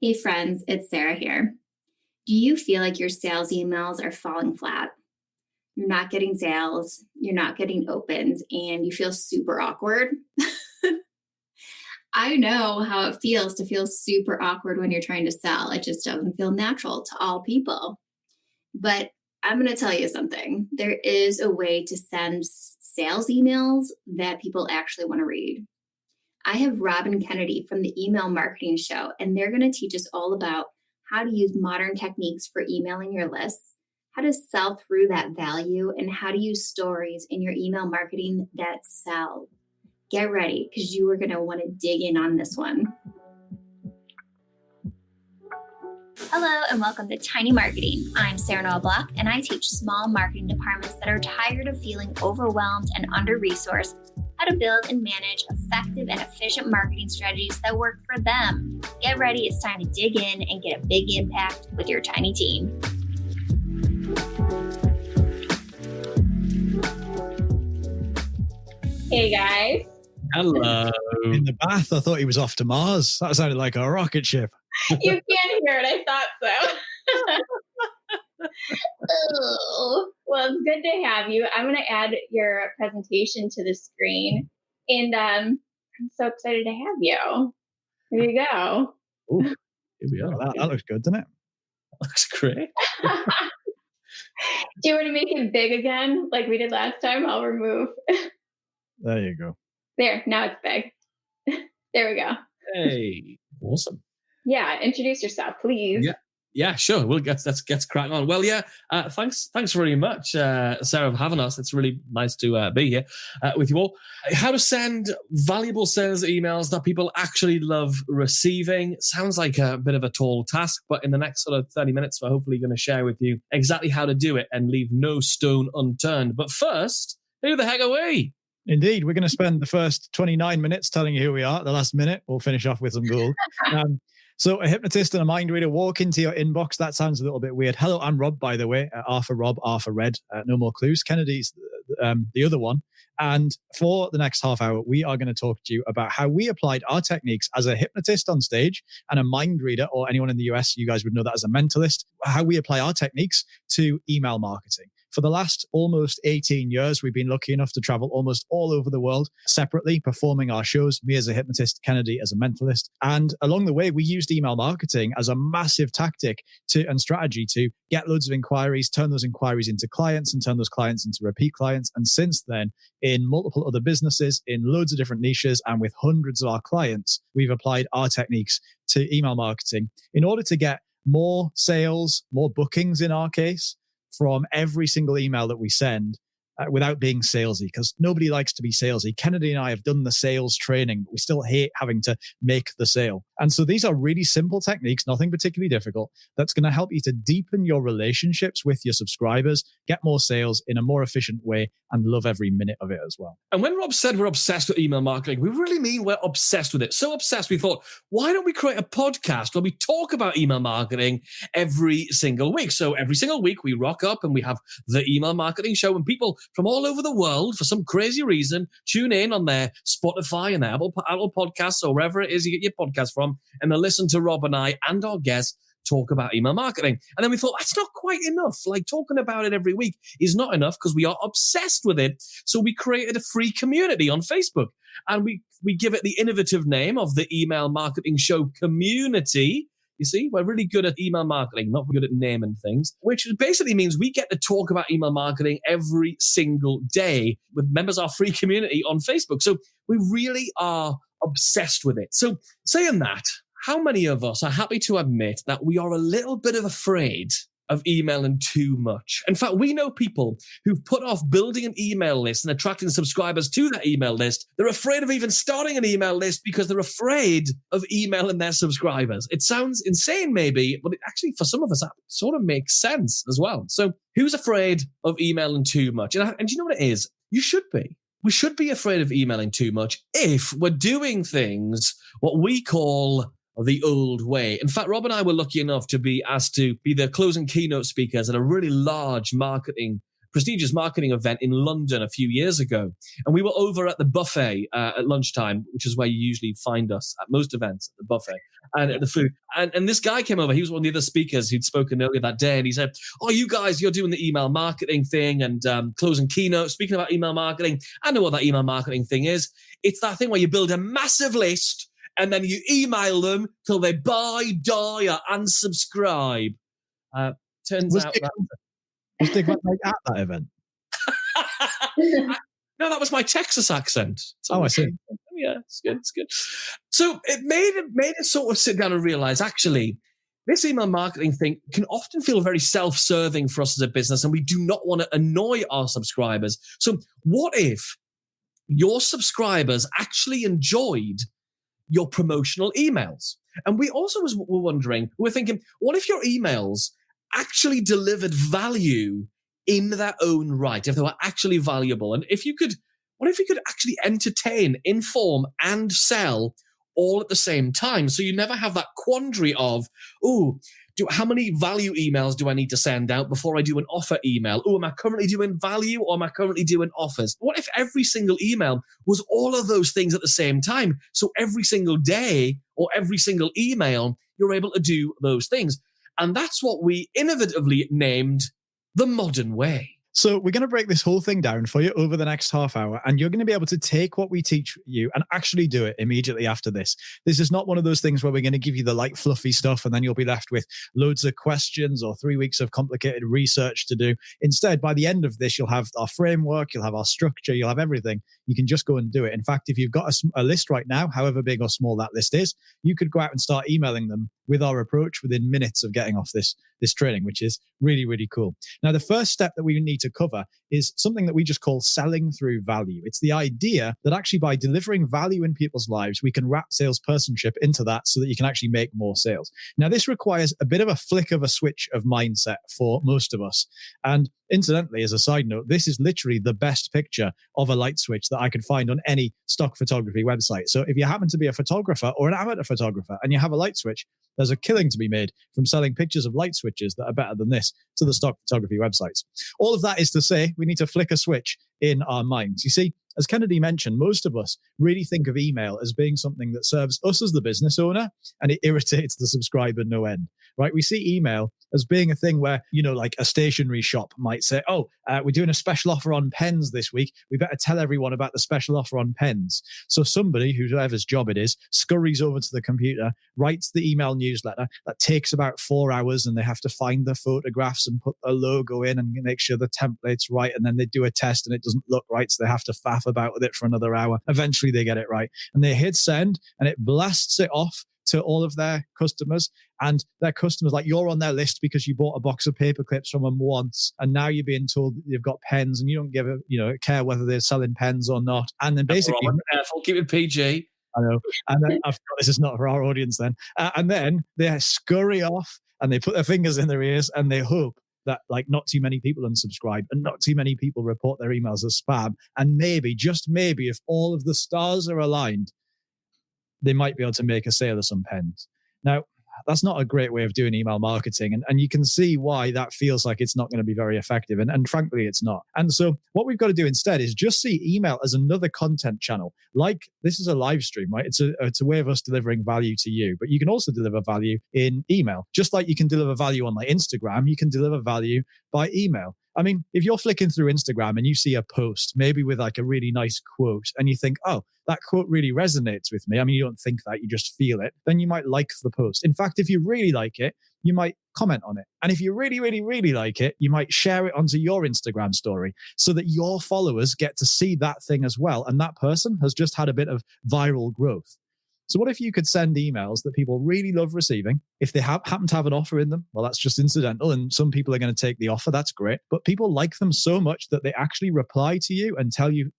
Hey friends, it's Sarah here. Do you feel like your sales emails are falling flat? You're not getting sales, you're not getting opens, and you feel super awkward? I know how it feels to feel super awkward when you're trying to sell. It just doesn't feel natural to all people. But I'm going to tell you something. There is a way to send sales emails that people actually want to read. I have Robin Kennedy from the Email Marketing Show, and they're going to teach us all about how to use modern techniques for emailing your lists, how to sell through that value, and how to use stories in your email marketing that sell. Get ready because you are going to want to dig in on this one. Hello and welcome to Tiny Marketing. I'm Sarah Noah Block, and I teach small marketing departments that are tired of feeling overwhelmed and under-resourced how to build and manage effective and efficient marketing strategies that work for them. Get ready, it's time to dig in and get a big impact with your tiny team. Hey guys. Hello. In the bath, I thought he was off to Mars. That sounded like a rocket ship. You can't hear it, I thought so. Oh, well, it's good to have you. I'm going to add your presentation to the screen, and I'm so excited to have you. Here you go. Ooh, here we are. That looks good, doesn't it? That looks great. Do you want to make it big again, like we did last time? I'll remove. There you go. There, now it's big. There we go. Hey, awesome. Yeah, introduce yourself, please. Yeah, sure. Let's get cracking on. Well, yeah. Thanks very much, Sarah, for having us. It's really nice to be here with you all. How to send valuable sales emails that people actually love receiving. Sounds like a bit of a tall task, but in the next sort of 30 minutes, we're hopefully going to share with you exactly how to do it and leave no stone unturned. But first, who the heck are we? Indeed, we're going to spend the first 29 minutes telling you who we are. The last minute, we'll finish off with some gold. So a hypnotist and a mind reader walk into your inbox. That sounds a little bit weird. Hello, I'm Rob, by the way. Arthur Rob, Arthur Red. No more clues. Kennedy's the other one. And for the next half hour, we are going to talk to you about how we applied our techniques as a hypnotist on stage and a mind reader, or anyone in the US, you guys would know that as a mentalist, how we apply our techniques to email marketing. For the last almost 18 years, we've been lucky enough to travel almost all over the world separately, performing our shows, me as a hypnotist, Kennedy as a mentalist. And along the way, we used email marketing as a massive tactic and strategy to get loads of inquiries, turn those inquiries into clients and turn those clients into repeat clients. And since then, in multiple other businesses, in loads of different niches, and with hundreds of our clients, we've applied our techniques to email marketing in order to get more sales, more bookings in our case, from every single email that we send without being salesy, because nobody likes to be salesy. Kennedy and I have done the sales training, but we still hate having to make the sale. And so these are really simple techniques, nothing particularly difficult, that's going to help you to deepen your relationships with your subscribers, get more sales in a more efficient way, and love every minute of it as well. And when Rob said we're obsessed with email marketing, we really mean we're obsessed with it. So obsessed, we thought, why don't we create a podcast where we talk about email marketing every single week? So every single week we rock up and we have the Email Marketing Show, and people from all over the world, for some crazy reason, tune in on their Spotify and their Apple Podcasts or wherever it is you get your podcast from, and they listen to Rob and I and our guests talk about email marketing. And then we thought, that's not quite enough. Like, talking about it every week is not enough because we are obsessed with it. So we created a free community on Facebook, and we give it the innovative name of the Email Marketing Show Community. You see, we're really good at email marketing, not good at naming things, which basically means we get to talk about email marketing every single day with members of our free community on Facebook. So we really are obsessed with it. So saying that, how many of us are happy to admit that we are a little bit afraid of emailing too much? In fact, we know people who've put off building an email list and attracting subscribers to that email list. They're afraid of even starting an email list because they're afraid of emailing their subscribers. It sounds insane maybe, but it actually, for some of us, that sort of makes sense as well. So who's afraid of emailing too much? And do you know what it is? You should be. We should be afraid of emailing too much if we're doing things what we call the old way. In fact, Rob and I were lucky enough to be asked to be the closing keynote speakers at a really large marketing prestigious marketing event in London a few years ago. And we were over at the buffet at lunchtime, which is where you usually find us at most events, at the buffet and at the food. And this guy came over. He was one of the other speakers who'd spoken earlier that day. And he said, oh, you guys, you're doing the email marketing thing and closing keynotes. Speaking about email marketing, I know what that email marketing thing is. It's that thing where you build a massive list and then you email them till they buy, die, or unsubscribe. Turns out was Dick Van Dyke at that event? No, that was my Texas accent. I see. Yeah, it's good. It's good. So it made us sort of sit down and realize, actually, this email marketing thing can often feel very self-serving for us as a business, and we do not want to annoy our subscribers. So what if your subscribers actually enjoyed your promotional emails? And we also we're thinking, what if your emails actually delivered value in their own right, if they were actually valuable? And what if you could actually entertain, inform, and sell all at the same time? So you never have that quandary of, how many value emails do I need to send out before I do an offer email? Am I currently doing value or am I currently doing offers? What if every single email was all of those things at the same time? So every single day or every single email, you're able to do those things. And that's what we innovatively named the modern way. So we're going to break this whole thing down for you over the next half hour, and you're going to be able to take what we teach you and actually do it immediately after this. This is not one of those things where we're going to give you the light, fluffy stuff, and then you'll be left with loads of questions or 3 weeks of complicated research to do. Instead, by the end of this, you'll have our framework, you'll have our structure, you'll have everything. You can just go and do it. In fact, if you've got a list right now, however big or small that list is, you could go out and start emailing them with our approach within minutes of getting off this training, which is really, really cool. Now, the first step that we need to cover is something that we just call selling through value. It's the idea that actually by delivering value in people's lives, we can wrap salespersonship into that so that you can actually make more sales. Now, this requires a bit of a flick of a switch of mindset for most of us. And incidentally, as a side note, this is literally the best picture of a light switch that I could find on any stock photography website. So if you happen to be a photographer or an amateur photographer and you have a light switch, there's a killing to be made from selling pictures of light switches that are better than this to the stock photography websites. All of that is to say, we need to flick a switch in our minds. You see, as Kennedy mentioned, most of us really think of email as being something that serves us as the business owner, and it irritates the subscriber no end, right? We see email as being a thing where, like a stationery shop might say, we're doing a special offer on pens this week. We better tell everyone about the special offer on pens. So somebody, whoever's job it is, scurries over to the computer, writes the email newsletter. That takes about 4 hours, and they have to find the photographs and put a logo in and make sure the template's right. And then they do a test and it doesn't look right, so they have to faff about with it for another hour. Eventually they get it right. And they hit send and it blasts it off to all of their customers, and their customers, like, you're on their list because you bought a box of paper clips from them once, and now you're being told that you've got pens and you don't care whether they're selling pens or not. And then basically, careful, keep it PG. I know. And then I forgot this is not for our audience then. And then they scurry off and they put their fingers in their ears and they hope that not too many people unsubscribe and not too many people report their emails as spam. And maybe, just maybe, if all of the stars are aligned, they might be able to make a sale of some pens. Now, that's not a great way of doing email marketing. And you can see why that feels like it's not going to be very effective. And frankly, it's not. And so what we've got to do instead is just see email as another content channel. Like, this is a live stream, right? It's a way of us delivering value to you. But you can also deliver value in email. Just like you can deliver value on Instagram, you can deliver value by email. I mean, if you're flicking through Instagram and you see a post, maybe with a really nice quote, and you think, that quote really resonates with me. I mean, you don't think that, you just feel it. Then you might like the post. In fact, if you really like it, you might comment on it. And if you really, really, really like it, you might share it onto your Instagram story so that your followers get to see that thing as well. And that person has just had a bit of viral growth. So what if you could send emails that people really love receiving? If they happen to have an offer in them, well, that's just incidental, and some people are going to take the offer. That's great. But people like them so much that they actually reply to you and tell you,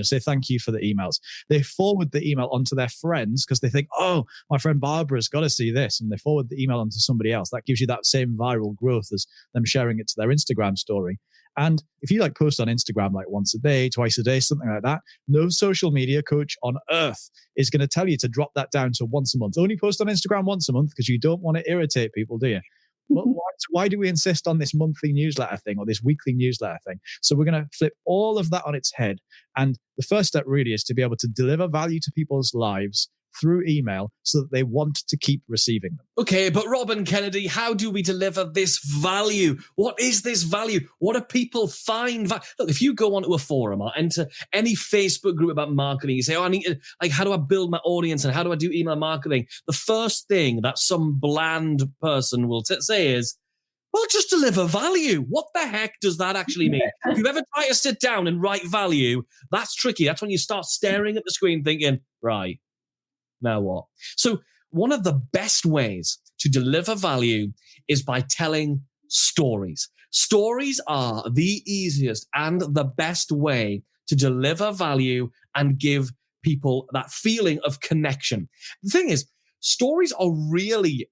say thank you for the emails. They forward the email onto their friends because they think, my friend Barbara's got to see this. And they forward the email onto somebody else. That gives you that same viral growth as them sharing it to their Instagram story. And if you post on Instagram once a day, twice a day, something like that, no social media coach on earth is going to tell you to drop that down to once a month. Only post on Instagram once a month because you don't want to irritate people, do you? Well, why So why do we insist on this monthly newsletter thing or this weekly newsletter thing? So we're going to flip all of that on its head. And the first step really is to be able to deliver value to people's lives through email so that they want to keep receiving them. Okay, but Robin Kennedy, how do we deliver this value? What is this value? What do people find? Look, if you go onto a forum or enter any Facebook group about marketing, you say, I need to, how do I build my audience and how do I do email marketing? The first thing that some bland person will say is, well, just deliver value. What the heck does that actually mean? If you ever try to sit down and write value, that's tricky. That's when you start staring at the screen thinking, right, now what? So one of the best ways to deliver value is by telling stories. Stories are the easiest and the best way to deliver value and give people that feeling of connection. The thing is, stories are really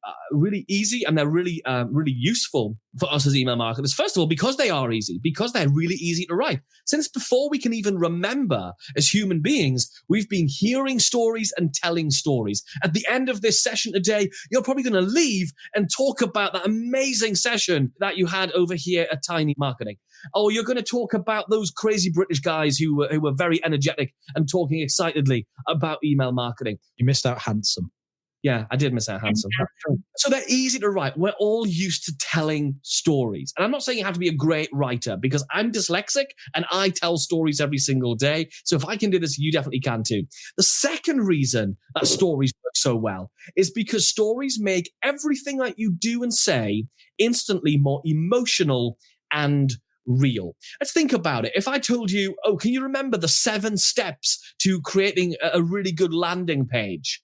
easy and they're really useful for us as email marketers. First of all, because they are easy, because they're really easy to write. Since before we can even remember as human beings, we've been hearing stories and telling stories. At the end of this session today, you're probably going to leave and talk about that amazing session that you had over here at Tiny Marketing. Or you're going to talk about those crazy British guys who were very energetic and talking excitedly about email marketing. You missed out handsome. Yeah, I did miss out handsome. So they're easy to write. We're all used to telling stories. And I'm not saying you have to be a great writer because I'm dyslexic and I tell stories every single day. So if I can do this, you definitely can too. The second reason that stories work so well is because stories make everything that you do and say instantly more emotional and real. Let's think about it. If I told you, can you remember the 7 steps to creating a really good landing page?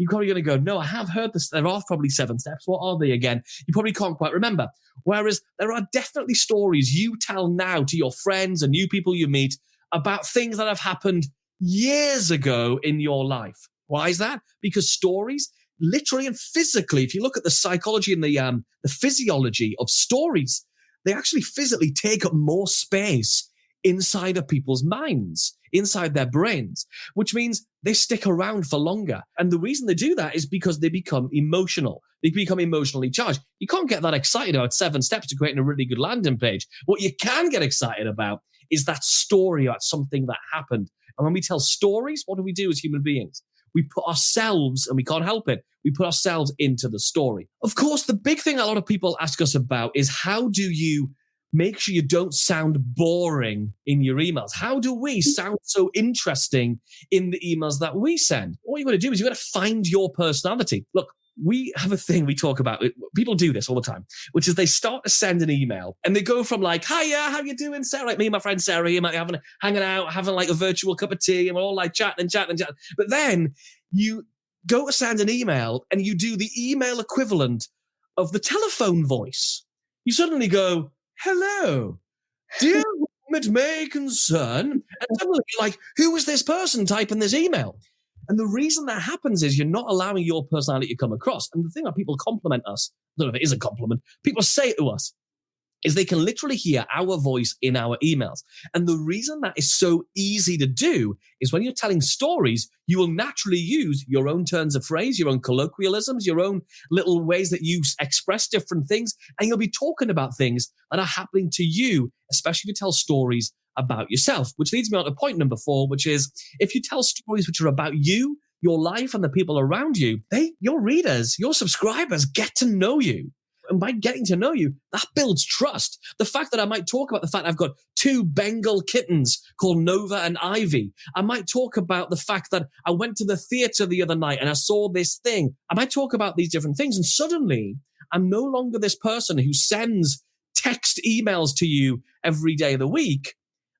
You're probably going to go, no, I have heard this. There are probably 7 steps. What are they again? You probably can't quite remember. Whereas there are definitely stories you tell now to your friends and new people you meet about things that have happened years ago in your life. Why is that? Because stories, literally and physically, if you look at the psychology and the physiology of stories, they actually physically take up more space inside of people's minds, inside their brains, which means they stick around for longer. And the reason they do that is because they become emotional. They become emotionally charged. You can't get that excited about 7 steps to creating a really good landing page. What you can get excited about is that story about something that happened. And when we tell stories, what do we do as human beings? We put ourselves, and we can't help it, we put ourselves into the story. Of course, the big thing a lot of people ask us about is how do you make sure you don't sound boring in your emails? How do we sound so interesting in the emails that we send? What you got to do is you got to find your personality. Look, we have a thing we talk about. People do this all the time, which is they start to send an email and they go from like, hiya, how you doing, Sarah? Like me and my friend Sarah, you might be hanging out, having like a virtual cup of tea and we're all like chatting. But then you go to send an email and you do the email equivalent of the telephone voice. You suddenly go, hello, dear Robert May concern. And suddenly you're like, who is this person typing this email? And the reason that happens is you're not allowing your personality to come across. And the thing that people compliment us, I don't know if it is a compliment, people say it to us, is they can literally hear our voice in our emails. And the reason that is so easy to do is when you're telling stories, you will naturally use your own turns of phrase, your own colloquialisms, your own little ways that you express different things. And you'll be talking about things that are happening to you, especially if you tell stories about yourself, which leads me on to point number 4, which is if you tell stories which are about you, your life and the people around you, your readers, your subscribers get to know you. And by getting to know you, that builds trust. The fact that I might talk about the fact I've got 2 Bengal kittens called Nova and Ivy. I might talk about the fact that I went to the theater the other night and I saw this thing. I might talk about these different things. And suddenly I'm no longer this person who sends text emails to you every day of the week.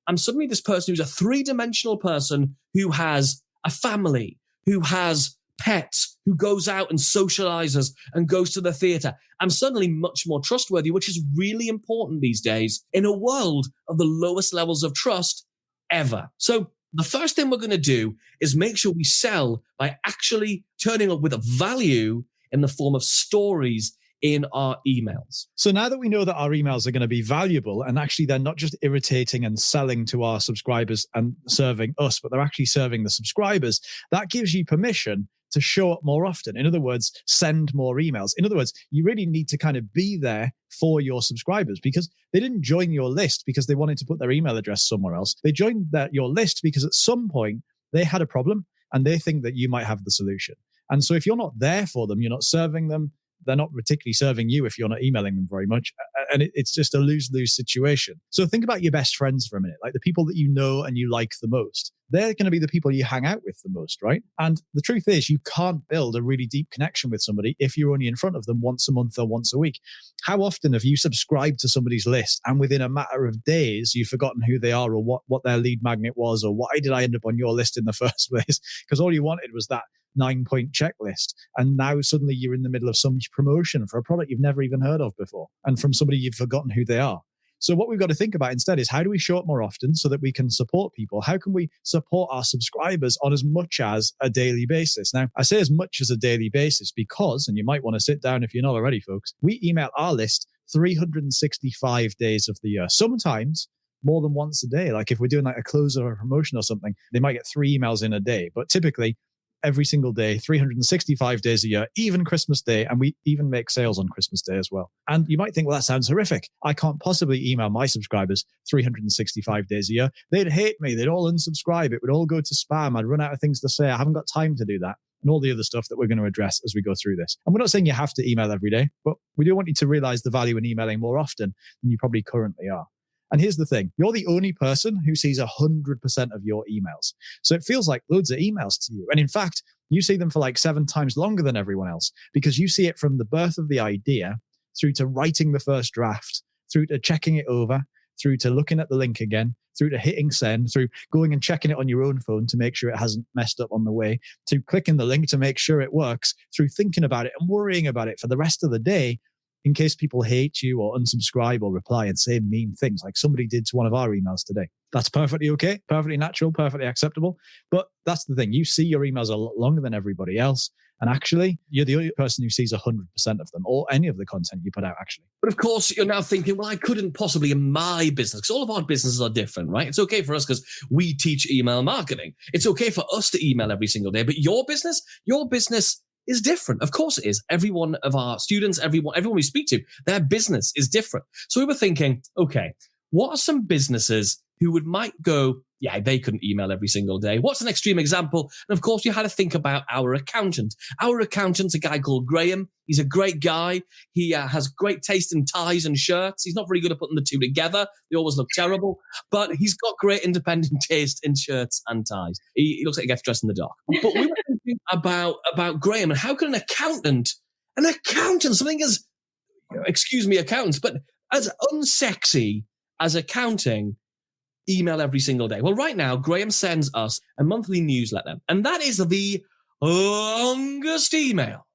I'm suddenly this person who's a 3-dimensional person who has a family, who has pets, who goes out and socializes and goes to the theater. I'm suddenly much more trustworthy, which is really important these days in a world of the lowest levels of trust ever. So the first thing we're going to do is make sure we sell by actually turning up with a value in the form of stories in our emails. So now that we know that our emails are going to be valuable and actually they're not just irritating and selling to our subscribers and serving us, but they're actually serving the subscribers, that gives you permission to show up more often. In other words, send more emails. In other words, you really need to kind of be there for your subscribers, because they didn't join your list because they wanted to put their email address somewhere else. They joined your list because at some point they had a problem and they think that you might have the solution. And so if you're not there for them, you're not serving them, they're not particularly serving you if you're not emailing them very much. And it's just a lose-lose situation. So think about your best friends for a minute, like the people that you know and you like the most. They're going to be the people you hang out with the most, right? And the truth is, you can't build a really deep connection with somebody if you're only in front of them once a month or once a week. How often have you subscribed to somebody's list and within a matter of days, you've forgotten who they are or what their lead magnet was, or why did I end up on your list in the first place? Because all you wanted was that 9-point checklist. And now suddenly you're in the middle of some promotion for a product you've never even heard of before, and from somebody you've forgotten who they are. So what we've got to think about instead is, how do we show up more often so that we can support people? How can we support our subscribers on as much as a daily basis? Now, I say as much as a daily basis because, and you might want to sit down if you're not already, folks, we email our list 365 days of the year, sometimes more than once a day. Like if we're doing like a close or a promotion or something, they might get 3 emails in a day, but typically every single day, 365 days a year, even Christmas Day. And we even make sales on Christmas Day as well. And you might think, well, that sounds horrific. I can't possibly email my subscribers 365 days a year. They'd hate me. They'd all unsubscribe. It would all go to spam. I'd run out of things to say. I haven't got time to do that. And all the other stuff that we're going to address as we go through this. And we're not saying you have to email every day, but we do want you to realize the value in emailing more often than you probably currently are. And here's the thing, you're the only person who sees 100% of your emails. So it feels like loads of emails to you. And in fact, you see them for like 7 times longer than everyone else, because you see it from the birth of the idea through to writing the first draft, through to checking it over, through to looking at the link again, through to hitting send, through going and checking it on your own phone to make sure it hasn't messed up on the way, to clicking the link to make sure it works, through thinking about it and worrying about it for the rest of the day, in case people hate you or unsubscribe or reply and say mean things like somebody did to one of our emails today. That's perfectly okay, perfectly natural, perfectly acceptable. But that's the thing. You see your emails a lot longer than everybody else. And actually, you're the only person who sees 100% of them, or any of the content you put out, actually. But of course, you're now thinking, well, I couldn't possibly in my business, because all of our businesses are different, right? It's okay for us because we teach email marketing. It's okay for us to email every single day. But your business is different. Of course it is. Every one of our students, everyone we speak to, their business is different. So we were thinking, okay, what are some businesses who might go, yeah, they couldn't email every single day? What's an extreme example? And of course, you had to think about our accountant. Our accountant's a guy called Graham. He's a great guy. He has great taste in ties and shirts. He's not very good at putting the two together. They always look terrible. But he's got great independent taste in shirts and ties. He looks like he gets dressed in the dark. But we were thinking about Graham and how can an accountant, something as, excuse me, accountants, but as unsexy as accounting, email every single day? Well, right now, Graham sends us a monthly newsletter, and that is the longest email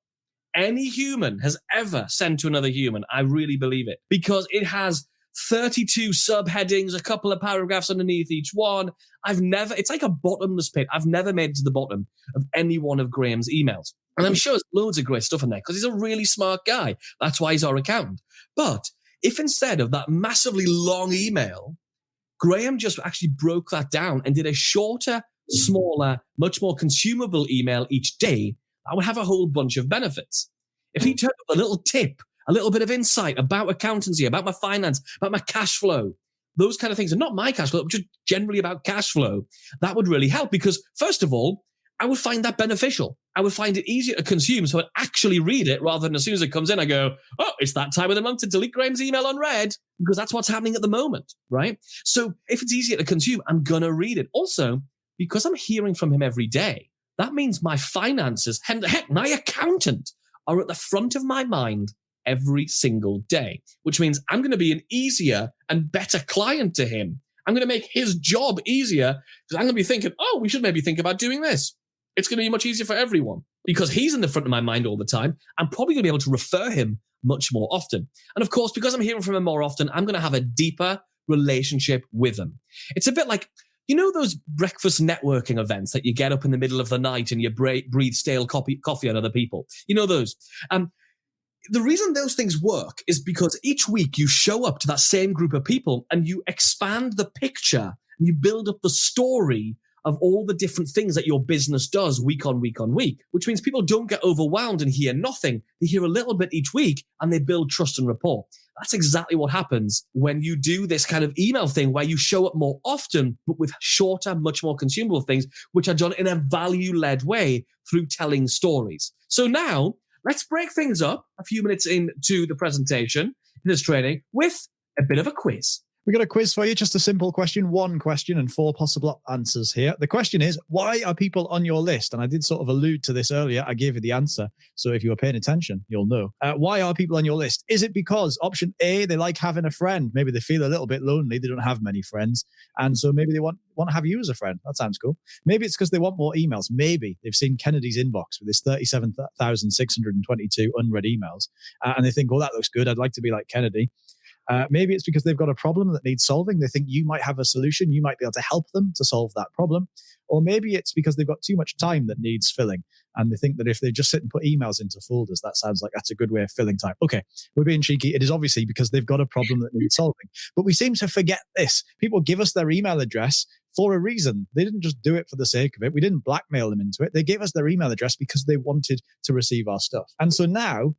any human has ever sent to another human. I really believe it, because it has 32 subheadings, a couple of paragraphs underneath each one. It's like a bottomless pit. I've never made it to the bottom of any one of Graham's emails. And I'm sure there's loads of great stuff in there because he's a really smart guy. That's why he's our accountant. But if instead of that massively long email, Graham just actually broke that down and did a shorter, smaller, much more consumable email each day, that would have a whole bunch of benefits. If he turned up a little tip, a little bit of insight about accountancy, about my finance, about my cash flow, those kind of things, and not my cash flow, but just generally about cash flow, that would really help because, first of all, I would find that beneficial. I would find it easier to consume, so I'd actually read it rather than as soon as it comes in, I go, oh, it's that time of the month to delete Graham's email unread, because that's what's happening at the moment, right? So if it's easier to consume, I'm going to read it. Also, because I'm hearing from him every day, that means my finances, heck, my accountant, are at the front of my mind every single day, which means I'm going to be an easier and better client to him. I'm going to make his job easier because I'm going to be thinking, oh, we should maybe think about doing this. It's going to be much easier for everyone because he's in the front of my mind all the time. I'm probably going to be able to refer him much more often. And of course, because I'm hearing from him more often, I'm going to have a deeper relationship with him. It's a bit like, you know, those breakfast networking events that you get up in the middle of the night and you breathe stale coffee on other people. You know those. The reason those things work is because each week you show up to that same group of people and you expand the picture and you build up the story of all the different things that your business does week on week on week, which means people don't get overwhelmed and hear nothing. They hear a little bit each week and they build trust and rapport. That's exactly what happens when you do this kind of email thing where you show up more often, but with shorter, much more consumable things, which are done in a value-led way through telling stories. So now let's break things up a few minutes into the presentation, this training, with a bit of a quiz. We got a quiz for you, just a simple question, one question and 4 possible answers here. The question is, why are people on your list? And I did sort of allude to this earlier. I gave you the answer. So if you were paying attention, you'll know. Why are people on your list? Is it because option A, they like having a friend? Maybe they feel a little bit lonely. They don't have many friends. And so maybe they want to have you as a friend. That sounds cool. Maybe it's because they want more emails. Maybe they've seen Kennedy's inbox with his 37,622 unread emails. And they think, oh, that looks good. I'd like to be like Kennedy. Maybe it's because they've got a problem that needs solving. They think you might have a solution. You might be able to help them to solve that problem. Or maybe it's because they've got too much time that needs filling. And they think that if they just sit and put emails into folders, that sounds like that's a good way of filling time. Okay, we're being cheeky. It is obviously because they've got a problem that needs solving. But we seem to forget this. People give us their email address for a reason. They didn't just do it for the sake of it. We didn't blackmail them into it. They gave us their email address because they wanted to receive our stuff. And so now,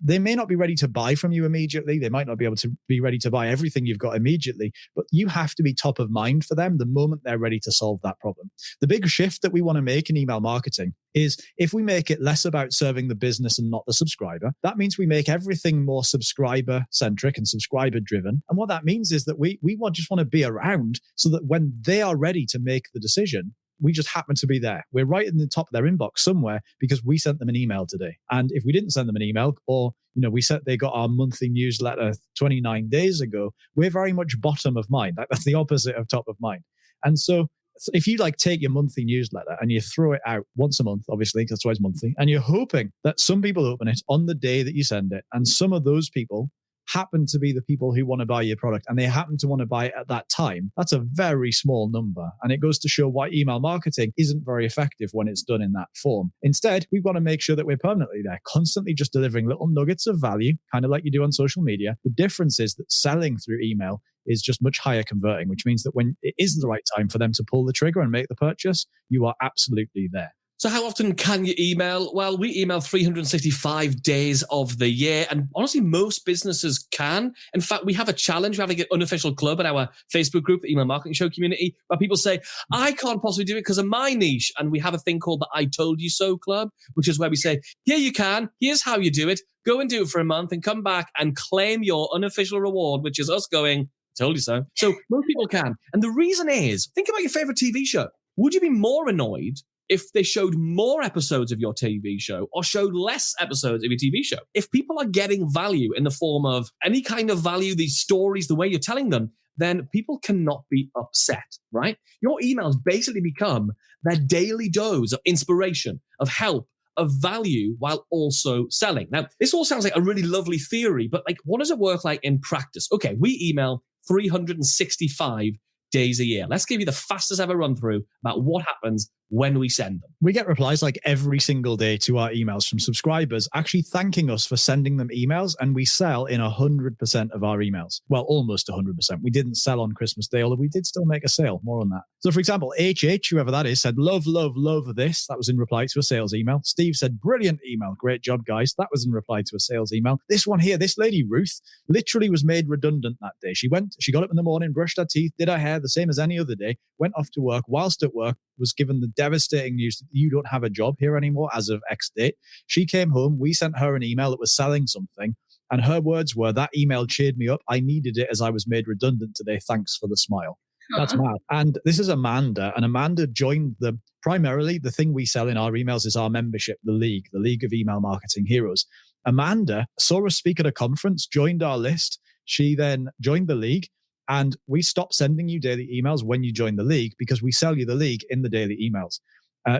they may not be ready to buy from you immediately. They might not be able to be ready to buy everything you've got immediately, but you have to be top of mind for them the moment they're ready to solve that problem. The big shift that we want to make in email marketing is if we make it less about serving the business and not the subscriber, that means we make everything more subscriber centric and subscriber driven. And what that means is that we just want to be around so that when they are ready to make the decision, we just happen to be there. We're right in the top of their inbox somewhere because we sent them an email today. And if we didn't send them an email, or we said they got our monthly newsletter 29 days ago, we're very much bottom of mind. That's the opposite of top of mind. And so if you take your monthly newsletter and you throw it out once a month, obviously, because that's why it's monthly, and you're hoping that some people open it on the day that you send it, and some of those people happen to be the people who want to buy your product and they happen to want to buy it at that time, that's a very small number. And it goes to show why email marketing isn't very effective when it's done in that form. Instead, we've got to make sure that we're permanently there, constantly just delivering little nuggets of value, kind of like you do on social media. The difference is that selling through email is just much higher converting, which means that when it is the right time for them to pull the trigger and make the purchase, you are absolutely there. So how often can you email? Well, we email 365 days of the year. And honestly, most businesses can. In fact, we have a challenge. We're having an unofficial club in our Facebook group, the Email Marketing Show community, where people say, I can't possibly do it because of my niche. And we have a thing called the I Told You So Club, which is where we say, here you can, here's how you do it. Go and do it for a month and come back and claim your unofficial reward, which is us going, told you so. So most people can. And the reason is, think about your favorite TV show. Would you be more annoyed if they showed more episodes of your TV show or showed less episodes of your TV show? If people are getting value in the form of any kind of value, these stories, the way you're telling them, then people cannot be upset, right? Your emails basically become their daily dose of inspiration, of help, of value, while also selling. Now, this all sounds like a really lovely theory, but what does it work like in practice? Okay, we email 365 days a year. Let's give you the fastest ever run through about what happens when we send them. We get replies every single day to our emails from subscribers actually thanking us for sending them emails, and we sell in 100% of our emails. Well, almost 100%. We didn't sell on Christmas Day, although we did still make a sale. More on that. So for example, HH, whoever that is, said, love, love, love this. That was in reply to a sales email. Steve said, brilliant email. Great job, guys. That was in reply to a sales email. This one here, this lady, Ruth, literally was made redundant that day. She got up in the morning, brushed her teeth, did her hair the same as any other day, went off to work. Whilst at work, was given the devastating news that you don't have a job here anymore as of X date. She came home. We sent her an email that was selling something. And her words were, that email cheered me up. I needed it as I was made redundant today. Thanks for the smile. That's mad. And this is Amanda. And Amanda joined primarily the thing we sell in our emails is our membership, the League of Email Marketing Heroes. Amanda saw us speak at a conference, joined our list. She then joined the league. And we stop sending you daily emails when you join the league because we sell you the league in the daily emails.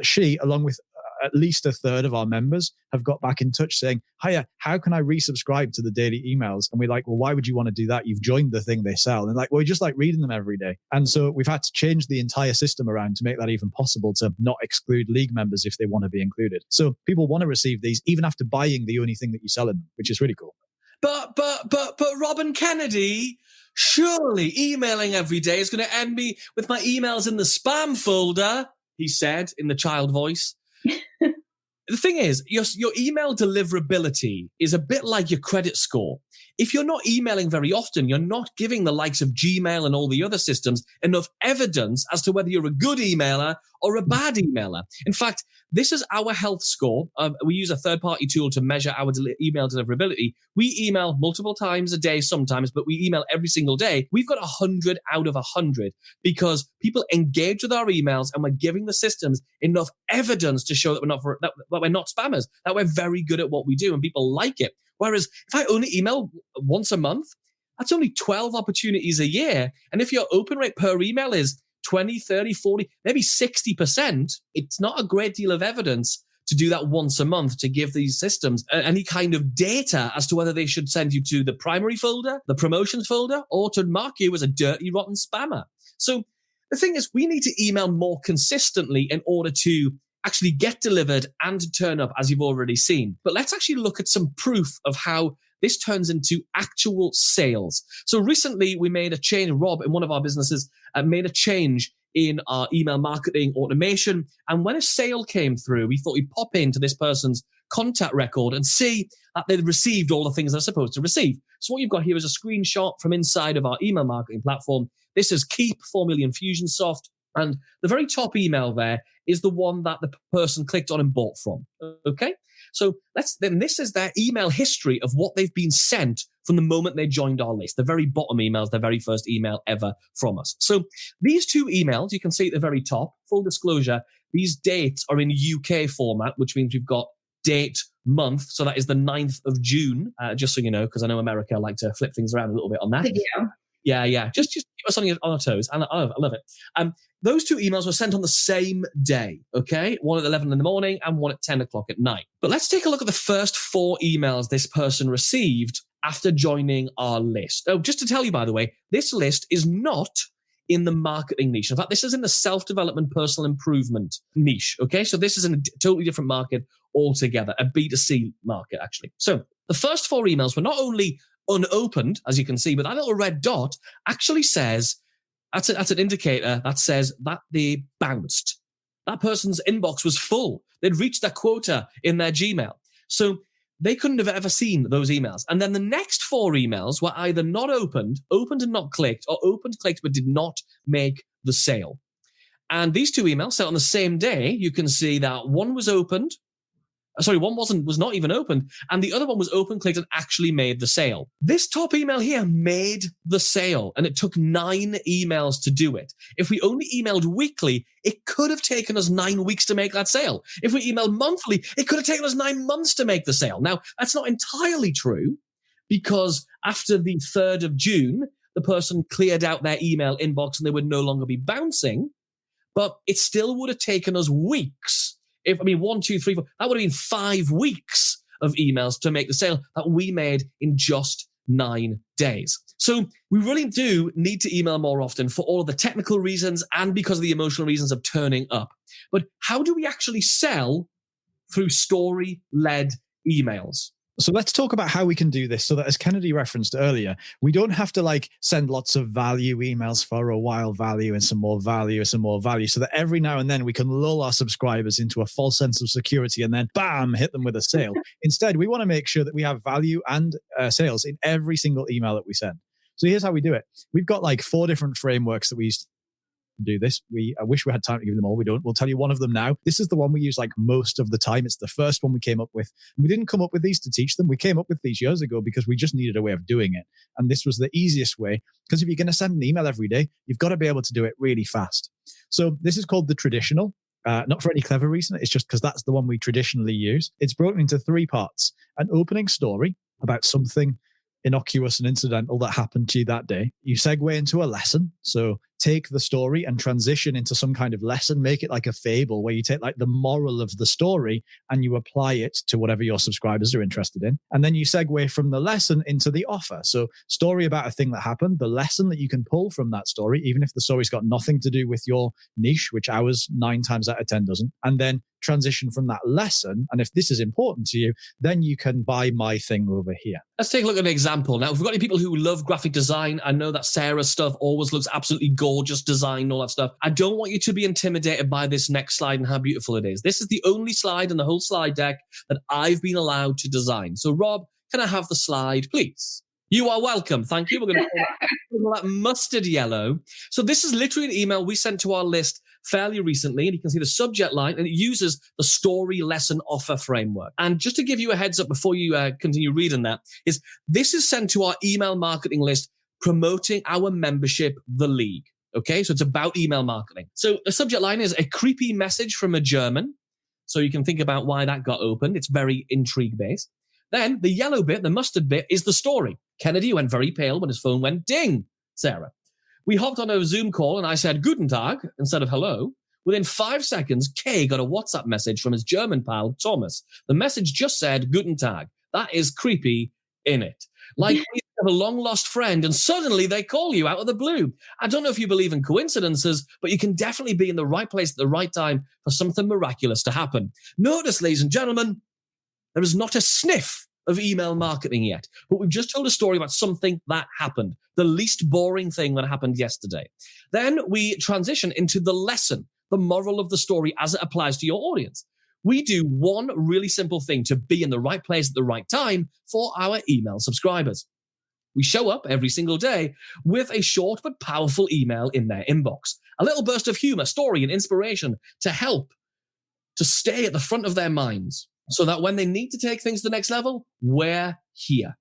She, along with at least a third of our members, have got back in touch saying, hiya, how can I resubscribe to the daily emails? And we're like, well, why would you want to do that? You've joined the thing they sell. And we just like reading them every day. And so we've had to change the entire system around to make that even possible to not exclude league members if they want to be included. So people want to receive these even after buying the only thing that you sell in them, which is really cool. But Robin Kennedy, Surely emailing every day is going to end me with my emails in the spam folder, he said in the child voice. The thing is, your email deliverability is a bit like your credit score. If you're not emailing very often, you're not giving the likes of Gmail and all the other systems enough evidence as to whether you're a good emailer or a bad emailer. In fact, this is our health score. We use a third-party tool to measure our email deliverability. We email multiple times a day sometimes, but we email every single day. We've got 100 out of 100 because people engage with our emails and we're giving the systems enough evidence to show that we're not spammers, that we're very good at what we do and people like it. Whereas if I only email once a month, that's only 12 opportunities a year. And if your open rate per email is 20, 30, 40, maybe 60%, it's not a great deal of evidence to do that once a month to give these systems any kind of data as to whether they should send you to the primary folder, the promotions folder, or to mark you as a dirty, rotten spammer. So the thing is, we need to email more consistently in order to actually get delivered and to turn up, as you've already seen. But let's actually look at some proof of how this turns into actual sales. So recently we made a change. Rob, in one of our businesses, made a change in our email marketing automation. And when a sale came through, we thought we'd pop into this person's contact record and see that they'd received all the things they're supposed to receive. So what you've got here is a screenshot from inside of our email marketing platform. This is Keep 4 Million Fusionsoft. And the very top email there is the one that the person clicked on and bought from. Okay? So this is their email history of what they've been sent from the moment they joined our list. The very bottom email is their very first email ever from us. So these two emails, you can see at the very top, full disclosure, these dates are in UK format, which means we've got date, month. So that is the 9th of June, just so you know, because I know America like to flip things around a little bit on that. Yeah. Just keep us on our toes. I love it. Those two emails were sent on the same day, okay? One at 11 in the morning and one at 10 o'clock at night. But let's take a look at the first 4 emails this person received after joining our list. Oh, just to tell you, by the way, this list is not in the marketing niche. In fact, this is in the self-development, personal improvement niche, okay? So this is in a totally different market altogether, a B2C market, actually. So the first 4 emails were not only unopened, as you can see, but that little red dot actually says, that's an indicator that says that they bounced. That person's inbox was full. They'd reached their quota in their Gmail. So they couldn't have ever seen those emails. And then the next 4 emails were either not opened and not clicked, or opened, clicked, but did not make the sale. And these 2 emails sent on the same day. You can see that one was opened. One was not even opened, and the other one was open, clicked, and actually made the sale. This top email here made the sale, and it took 9 emails to do it. If we only emailed weekly, it could have taken us 9 weeks to make that sale. If we emailed monthly, it could have taken us 9 months to make the sale. Now, that's not entirely true, because after the 3rd of June, the person cleared out their email inbox and they would no longer be bouncing, but it still would have taken us weeks. 1, 2, 3, 4, that would have been 5 weeks of emails to make the sale that we made in just 9 days. So we really do need to email more often for all of the technical reasons and because of the emotional reasons of turning up. But how do we actually sell through story-led emails? So let's talk about how we can do this so that, as Kennedy referenced earlier, we don't have to send lots of value emails for a while value and some more value, so that every now and then we can lull our subscribers into a false sense of security and then bam, hit them with a sale. Instead, we want to make sure that we have value and sales in every single email that we send. So here's how we do it. We've got 4 different frameworks that we use to do this. I wish we had time to give them all. We don't. We'll tell you one of them now. This is the one we use most of the time. It's the first one we came up with. We didn't come up with these to teach them. We came up with these years ago because we just needed a way of doing it. And this was the easiest way, because if you're going to send an email every day, you've got to be able to do it really fast. So this is called the traditional, not for any clever reason. It's just because that's the one we traditionally use. It's broken into 3 parts: an opening story about something innocuous and incidental that happened to you that day. You segue into a lesson. So take the story and transition into some kind of lesson, make it like a fable where you take like the moral of the story and you apply it to whatever your subscribers are interested in. And then you segue from the lesson into the offer. So story about a thing that happened, the lesson that you can pull from that story, even if the story's got nothing to do with your niche, which ours 9 times out of 10 doesn't, and then transition from that lesson. And if this is important to you, then you can buy my thing over here. Let's take a look at an example. Now, if we've got any people who love graphic design, I know that Sarah's stuff always looks absolutely gorgeous, design, all that stuff. I don't want you to be intimidated by this next slide and how beautiful it is. This is the only slide in the whole slide deck that I've been allowed to design. So Rob, can I have the slide, please? You are welcome. Thank you. We're going to call that mustard yellow. So this is literally an email we sent to our list fairly recently, and you can see the subject line, and it uses the story lesson offer framework. And just to give you a heads up before you continue reading that, is this is sent to our email marketing list promoting our membership, The League. Okay, so it's about email marketing. So the subject line is a creepy message from a German. So you can think about why that got opened. It's very intrigue-based. Then the yellow bit, the mustard bit, is the story. Kennedy went very pale when his phone went ding, Sarah. We hopped on a Zoom call and I said, Guten Tag, instead of hello. Within 5 seconds, Kay got a WhatsApp message from his German pal, Thomas. The message just said, Guten Tag. That is creepy, innit? Like you have a long-lost friend and suddenly they call you out of the blue. I don't know if you believe in coincidences, but you can definitely be in the right place at the right time for something miraculous to happen. Notice, ladies and gentlemen, there is not a sniff of email marketing yet, but we've just told a story about something that happened, the least boring thing that happened yesterday. Then we transition into the lesson, the moral of the story as it applies to your audience. We do one really simple thing to be in the right place at the right time for our email subscribers. We show up every single day with a short but powerful email in their inbox, a little burst of humor, story, and inspiration to help to stay at the front of their minds, so that when they need to take things to the next level, we're here.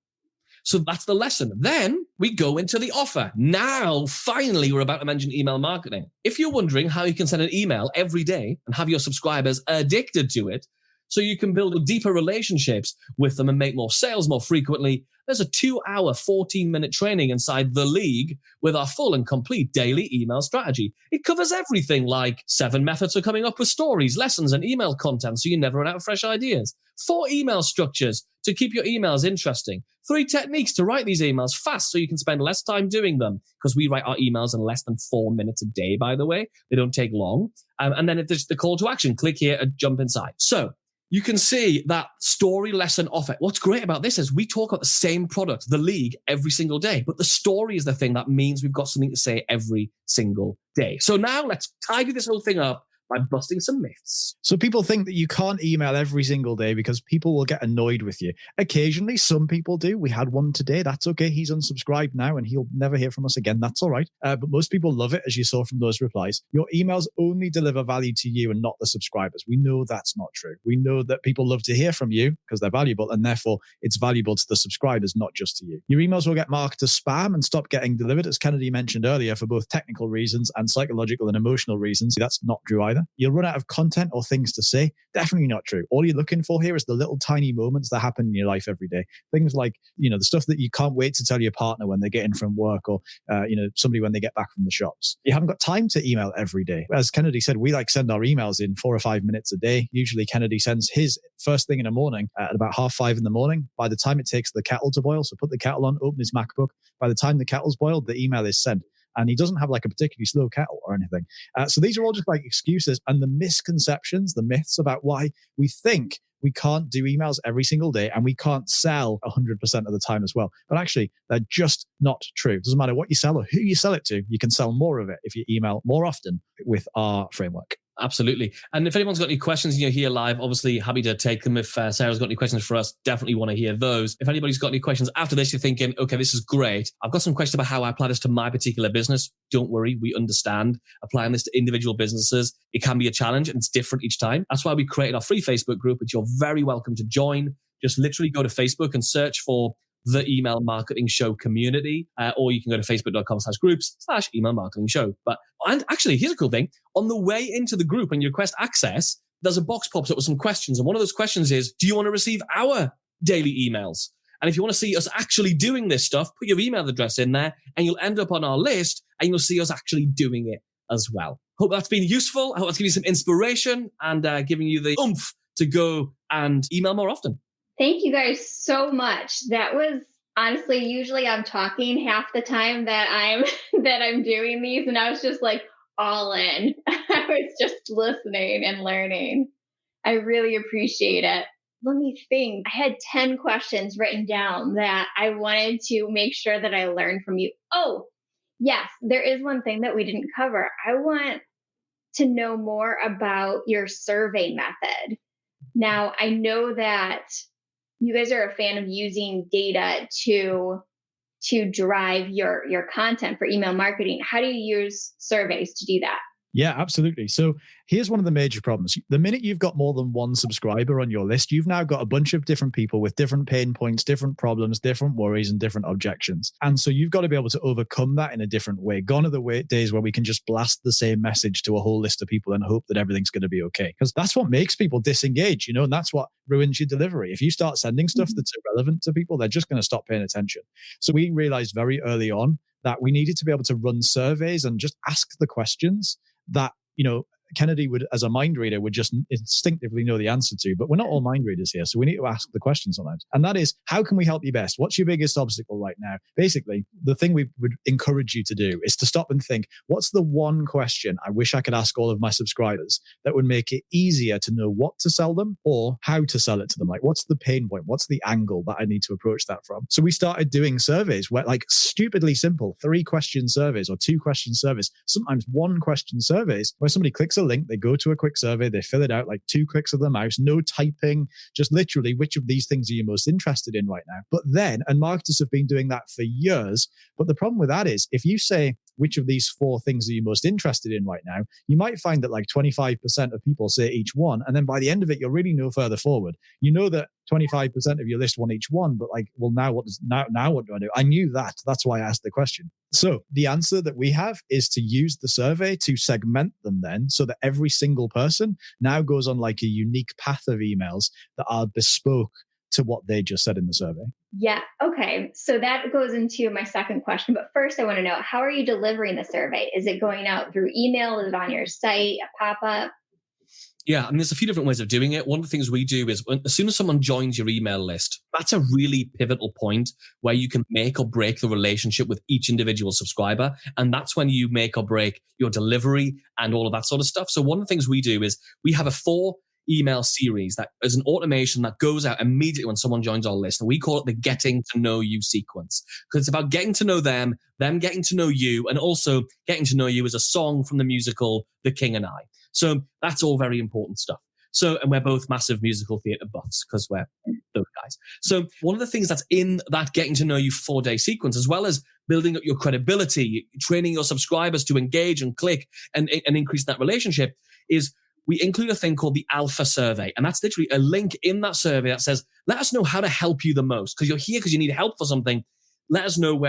So that's the lesson. Then we go into the offer. Now, finally, we're about to mention email marketing. If you're wondering how you can send an email every day and have your subscribers addicted to it, so you can build deeper relationships with them and make more sales more frequently, there's a 2-hour, 14-minute training inside The League with our full and complete daily email strategy. It covers everything like 7 methods for coming up with stories, lessons, and email content so you never run out of fresh ideas, 4 email structures to keep your emails interesting, 3 techniques to write these emails fast so you can spend less time doing them, because we write our emails in less than 4 minutes a day, by the way. They don't take long. And then if there's the call to action, click here and jump inside. So you can see that story lesson offer. What's great about this is we talk about the same product, The League, every single day, but the story is the thing that means we've got something to say every single day. So now let's tidy this whole thing up by busting some myths. So people think that you can't email every single day because people will get annoyed with you. Occasionally, some people do. We had one today. That's okay. He's unsubscribed now and he'll never hear from us again. That's all right. But most people love it, as you saw from those replies. Your emails only deliver value to you and not the subscribers. We know that's not true. We know that people love to hear from you because they're valuable, and therefore it's valuable to the subscribers, not just to you. Your emails will get marked as spam and stop getting delivered, as Kennedy mentioned earlier, for both technical reasons and psychological and emotional reasons. That's not true either. You'll run out of content or things to say. Definitely not true. All you're looking for here is the little tiny moments that happen in your life every day. Things like, the stuff that you can't wait to tell your partner when they get in from work, or, somebody when they get back from the shops. You haven't got time to email every day. As Kennedy said, we send our emails in 4 or 5 minutes a day. Usually Kennedy sends his first thing in the morning at about 5:30 in the morning. By the time it takes the kettle to boil, so put the kettle on, open his MacBook. By the time the kettle's boiled, the email is sent. And he doesn't have a particularly slow kettle or anything. So these are all just excuses and the misconceptions, the myths about why we think we can't do emails every single day and we can't sell 100% of the time as well. But actually, they're just not true. It doesn't matter what you sell or who you sell it to. You can sell more of it if you email more often with our framework. Absolutely. And if anyone's got any questions and you're here live, obviously happy to take them. If Sarah's got any questions for us, definitely want to hear those. If anybody's got any questions after this, you're thinking, okay, this is great. I've got some questions about how I apply this to my particular business. Don't worry, we understand. Applying this to individual businesses, it can be a challenge and it's different each time. That's why we created our free Facebook group, which you're very welcome to join. Just literally go to Facebook and search for the Email Marketing Show community, or you can go to facebook.com/groups/email marketing show. And actually, here's a cool thing. On the way into the group and you request access, there's a box pops up with some questions. And one of those questions is, do you want to receive our daily emails? And if you want to see us actually doing this stuff, put your email address in there and you'll end up on our list and you'll see us actually doing it as well. Hope that's been useful. I hope that's giving you some inspiration and giving you the oomph to go and email more often. Thank you guys so much. That was honestly, usually I'm talking half the time that I'm doing these, and I was just like all in. I was just listening and learning. I really appreciate it. Let me think. I had 10 questions written down that I wanted to make sure that I learned from you. Oh, yes, there is one thing that we didn't cover. I want to know more about your survey method. Now, I know that you guys are a fan of using data to drive your content for email marketing. How do you use surveys to do that? Yeah, absolutely. So here's one of the major problems. The minute you've got more than one subscriber on your list, you've now got a bunch of different people with different pain points, different problems, different worries, and different objections. And so you've got to be able to overcome that in a different way. Gone are the days where we can just blast the same message to a whole list of people and hope that everything's going to be okay. Because that's what makes people disengage, and that's what ruins your delivery. If you start sending stuff that's irrelevant to people, they're just going to stop paying attention. So we realized very early on that we needed to be able to run surveys and just ask the questions that, Kennedy would, as a mind reader, would just instinctively know the answer to. But we're not all mind readers here, so we need to ask the question sometimes. And that is, how can we help you best? What's your biggest obstacle right now? Basically, the thing we would encourage you to do is to stop and think, what's the one question I wish I could ask all of my subscribers that would make it easier to know what to sell them or how to sell it to them? Like, what's the pain point? What's the angle that I need to approach that from? So we started doing surveys where, like, stupidly simple 3-question surveys or 2-question surveys, sometimes 1-question surveys, where somebody clicks a link, they go to a quick survey, they fill it out, like 2 clicks of the mouse, no typing, just literally which of these things are you most interested in right now. But then, and marketers have been doing that for years, but the problem with that is if you say which of these 4 things are you most interested in right now, you might find that like 25% of people say each one, and then by the end of it, you're really no further forward. You know that 25% of your list want each one, but like, well, now what do I do? I knew that. That's why I asked the question. So the answer that we have is to use the survey to segment them then, so that every single person now goes on like a unique path of emails that are bespoke to what they just said in the survey. Yeah. Okay. So that goes into my second question. But first, I want to know, how are you delivering the survey? Is it going out through email? Is it on your site, a pop-up? Yeah, I mean, there's a few different ways of doing it. One of the things we do is as soon as someone joins your email list, that's a really pivotal point where you can make or break the relationship with each individual subscriber. And that's when you make or break your delivery and all of that sort of stuff. So one of the things we do is we have a 4 email series that is an automation that goes out immediately when someone joins our list. And we call it the getting to know you sequence, because it's about getting to know them getting to know you, and also getting to know you as a song from the musical The King and I. So that's all very important stuff. So, and we're both massive musical theatre buffs because we're those guys. So one of the things that's in that getting to know you 4-day sequence, as well as building up your credibility, training your subscribers to engage and click and increase that relationship, is we include a thing called the Alpha Survey. And that's literally a link in that survey that says, let us know how to help you the most, because you're here because you need help for something. Let us know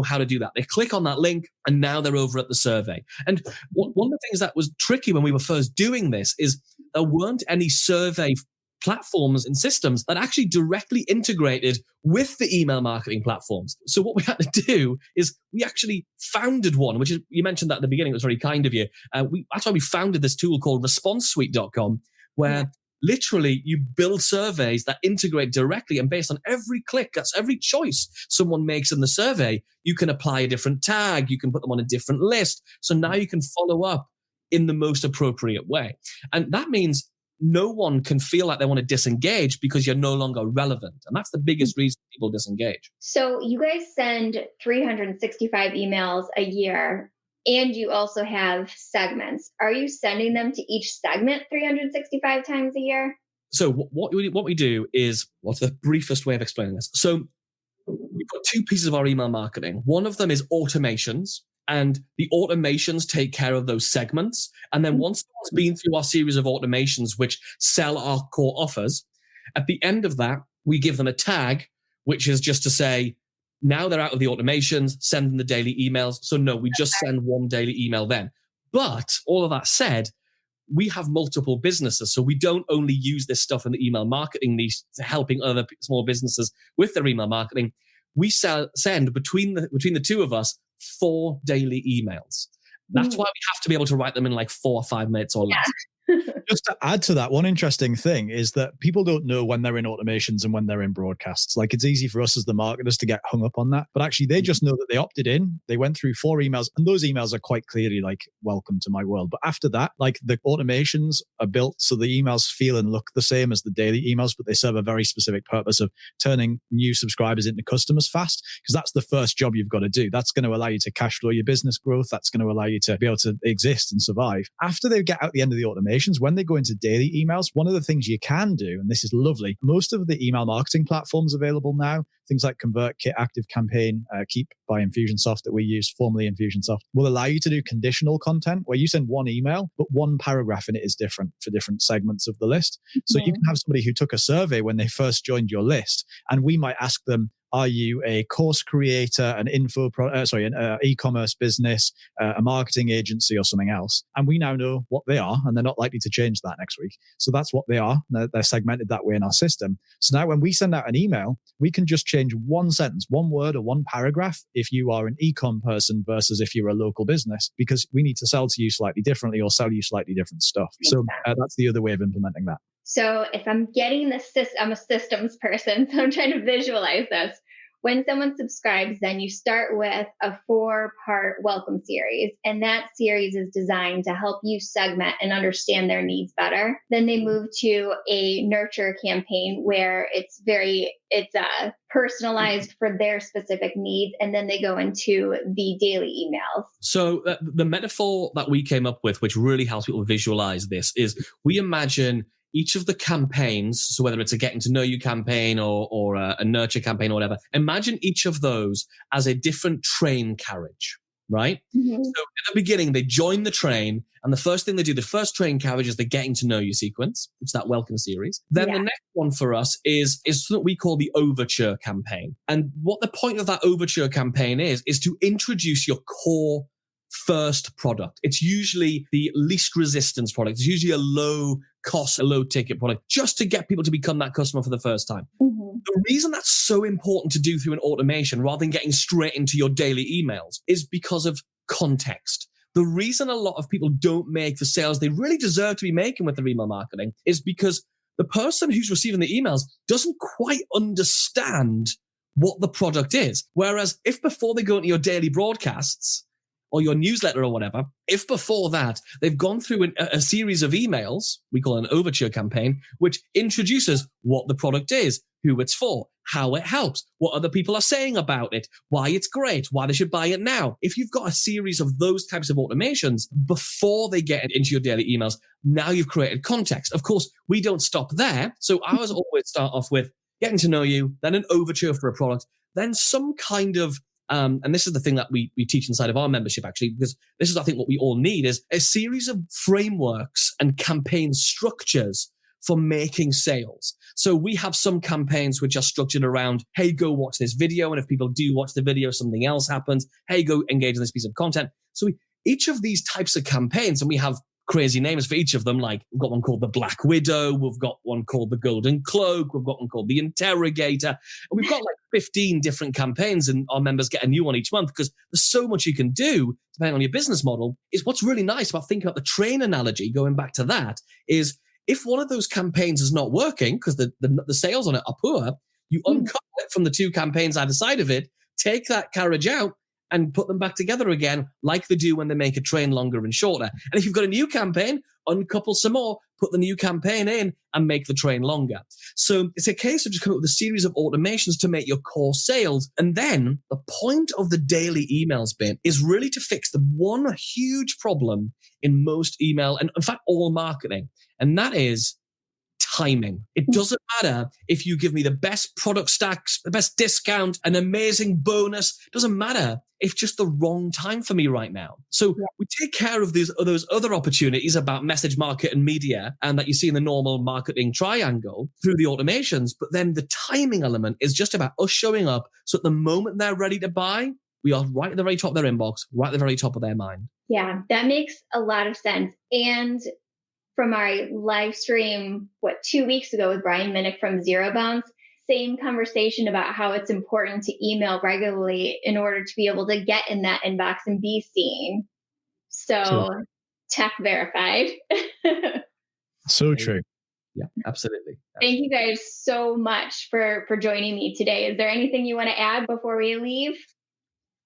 how to do that. They click on that link and now they're over at the survey. And one of the things that was tricky when we were first doing this is there weren't any survey platforms and systems that actually directly integrated with the email marketing platforms. So what we had to do is we actually founded one, which is, you mentioned that at the beginning, it was very kind of you. That's why we founded this tool called ResponseSuite.com, where literally you build surveys that integrate directly, and based on every click, that's every choice someone makes in the survey, you can apply a different tag, you can put them on a different list. So now you can follow up in the most appropriate way. And that means no one can feel like they want to disengage because you're no longer relevant. And that's the biggest reason people disengage. So you guys send 365 emails a year, and you also have segments. Are you sending them to each segment 365 times a year? So what we do is, what's the briefest way of explaining this? So we've got 2 pieces of our email marketing. One of them is automations, and the automations take care of those segments. And then once someone's been through our series of automations, which sell our core offers, at the end of that, we give them a tag, which is just to say, now they're out of the automations, send them the daily emails. So no, we just send one daily email then. But all of that said, we have multiple businesses. So we don't only use this stuff in the email marketing niche to helping other small businesses with their email marketing. We send between the two of us 4 daily emails. That's why we have to be able to write them in like 4 or 5 minutes or less. Just to add to that, one interesting thing is that people don't know when they're in automations and when they're in broadcasts. Like, it's easy for us as the marketers to get hung up on that, but actually they just know that they opted in, they went through 4 emails, and those emails are quite clearly like, welcome to my world. But after that, like, the automations are built so the emails feel and look the same as the daily emails, but they serve a very specific purpose of turning new subscribers into customers fast, because that's the first job you've got to do. That's going to allow you to cash flow your business growth. That's going to allow you to be able to exist and survive. After they get out the end of the automations, when they go into daily emails, one of the things you can do, and this is lovely, most of the email marketing platforms available now, things like ConvertKit, ActiveCampaign, Keep by Infusionsoft that we use, formerly Infusionsoft, will allow you to do conditional content where you send one email, but one paragraph in it is different for different segments of the list. So you can have somebody who took a survey when they first joined your list, and we might ask them, are you a course creator, an e-commerce business, a marketing agency, or something else? And we now know what they are, and they're not likely to change that next week. So that's what they are. They're segmented that way in our system. So now when we send out an email, we can just change one sentence, one word, or one paragraph if you are an e-com person versus if you're a local business, because we need to sell to you slightly differently or sell you slightly different stuff. So that's the other way of implementing that. So if I'm getting this system, I'm a systems person, so I'm trying to visualize this. When someone subscribes, then you start with a 4-part welcome series, and that series is designed to help you segment and understand their needs better. Then they move to a nurture campaign where it's personalized for their specific needs, and then they go into the daily emails. So the metaphor that we came up with, which really helps people visualize this, is we imagine each of the campaigns, so whether it's a getting to know you campaign or a nurture campaign or whatever, imagine each of those as a different train carriage, right? So at the beginning, they join the train, and the first thing they do, the first train carriage, is the getting to know you sequence. It's that welcome series. Then the next one for us is something we call the overture campaign. And what the point of that overture campaign is to introduce your core first product. It's usually the least resistance product. It's usually a low cost, a low ticket product, just to get people to become that customer for the first time. The reason that's so important to do through an automation rather than getting straight into your daily emails is because of context. The reason a lot of people don't make the sales they really deserve to be making with their email marketing is because the person who's receiving the emails doesn't quite understand what the product is. Whereas if before they go into your daily broadcasts or your newsletter or whatever, if before that they've gone through a series of emails, we call it an overture campaign, which introduces what the product is, who it's for, how it helps, what other people are saying about it, why it's great, why they should buy it now. If you've got a series of those types of automations before they get into your daily emails, now you've created context. Of course, we don't stop there. So ours always start off with getting to know you, then an overture for a product, then some kind of and this is the thing that we teach inside of our membership, actually, because this is, I think, what we all need is a series of frameworks and campaign structures for making sales. So we have some campaigns which are structured around, hey, go watch this video. And if people do watch the video, something else happens. Hey, go engage in this piece of content. So each of these types of campaigns, and we have crazy names for each of them. Like we've got one called the Black Widow. We've got one called the Golden Cloak. We've got one called the Interrogator. And we've got like 15 different campaigns, and our members get a new one each month because there's so much you can do depending on your business model. Is what's really nice about thinking about the train analogy, going back to that, is if one of those campaigns is not working because the sales on it are poor, you uncouple it from the 2 campaigns either side of it, take that carriage out, and put them back together again like they do when they make a train longer and shorter. And if you've got a new campaign, uncouple some more, put the new campaign in, and make the train longer. So it's a case of just coming up with a series of automations to make your core sales. And then the point of the daily emails bit is really to fix the one huge problem in most email, and in fact, all marketing. And that is timing. It doesn't matter if you give me the best product stacks, the best discount, an amazing bonus. It doesn't matter. It's just the wrong time for me right now. So we take care of those other opportunities about message, market, and media, and that you see in the normal marketing triangle through the automations. But then the timing element is just about us showing up. So at the moment they're ready to buy, we are right at the very top of their inbox, right at the very top of their mind. Yeah, that makes a lot of sense. And from our live stream, 2 weeks ago with Brian Minnick from Zero Bounce, same conversation about how it's important to email regularly in order to be able to get in that inbox and be seen. So tech verified. So true. Yeah, absolutely. Thank you guys so much for joining me today. Is there anything you want to add before we leave?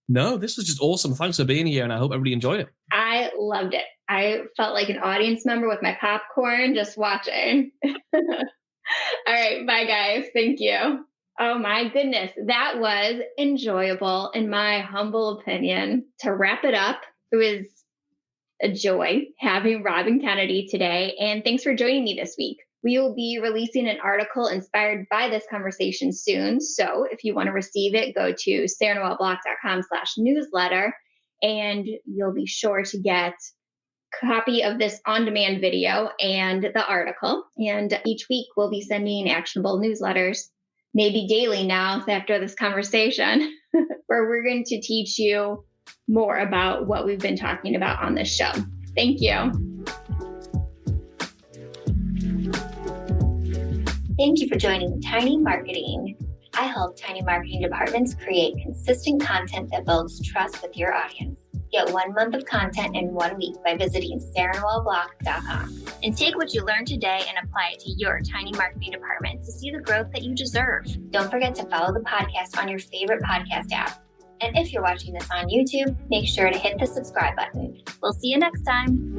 No, this was just awesome. Thanks for being here, and I hope everybody enjoyed it. I loved it. I felt like an audience member with my popcorn just watching. All right, bye guys. Thank you. Oh my goodness, that was enjoyable in my humble opinion. To wrap it up, it was a joy having Robin Kennedy today, and thanks for joining me this week. We will be releasing an article inspired by this conversation soon. So if you want to receive it, go to sarahnoelblock.com/newsletter, and you'll be sure to get a copy of this on-demand video and the article. And each week we'll be sending actionable newsletters, maybe daily now after this conversation, where we're going to teach you more about what we've been talking about on this show. Thank you. Thank you for joining Tiny Marketing. I help tiny marketing departments create consistent content that builds trust with your audience. Get 1 month of content in 1 week by visiting sarahnoelblock.com. And take what you learned today and apply it to your tiny marketing department to see the growth that you deserve. Don't forget to follow the podcast on your favorite podcast app. And if you're watching this on YouTube, make sure to hit the subscribe button. We'll see you next time.